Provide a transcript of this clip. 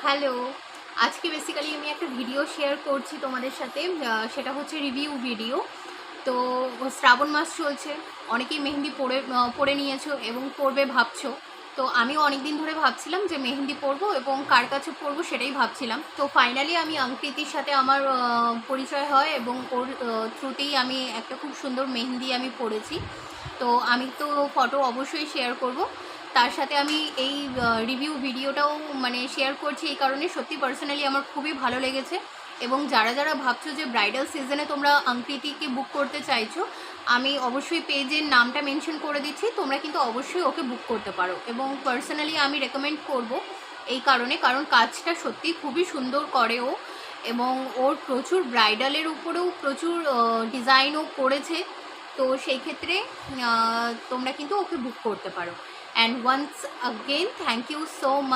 Hello, আজকে basically আমি একটা ভিডিও শেয়ার করছি তোমাদের সাথে। সেটা হচ্ছে রিভিউ ভিডিও। তো শ্রাবণ মাস চলছে, অনেকেই মেহেন্দি পরে নিয়েছো এবং পরবে ভাবছো। তো আমিও অনেক দিন ধরে ভাবছিলাম যে মেহেন্দি পরবো এবং কার কাছে পরবো সেটাই ভাবছিলাম। তো ফাইনালি আমি অঙ্কৃতির সাথে আমার পরিচয় হয় এবং ওর থ্রুতেই আমি একটা খুব সুন্দর মেহেন্দি আমি পরেছি। তো আমি তো ফটো অবশ্যই শেয়ার করব। তার সাথে আমি এই রিভিউ ভিডিওটাও মানে শেয়ার করছি এই কারণে, সত্যি পার্সোনালি আমার খুবই ভালো লেগেছে। এবং যারা যারা ভাবছো যে ব্রাইডাল সিজনে তোমরা অঙ্কৃতিকে বুক করতে চাইছো, আমি অবশ্যই পেজের নামটা মেনশন করে দিচ্ছি, তোমরা কিন্তু অবশ্যই ওকে বুক করতে পারো। এবং পার্সোনালি আমি রেকমেন্ড করব এই কারণে, কারণ কাজটা সত্যি খুবই সুন্দর করে ও। এবং ওর প্রচুর ব্রাইডালের উপরেও প্রচুর ডিজাইনও করেছে। তো সেই ক্ষেত্রে তোমরা কিন্তু ওকে বুক করতে পারো। And once again thank you so much.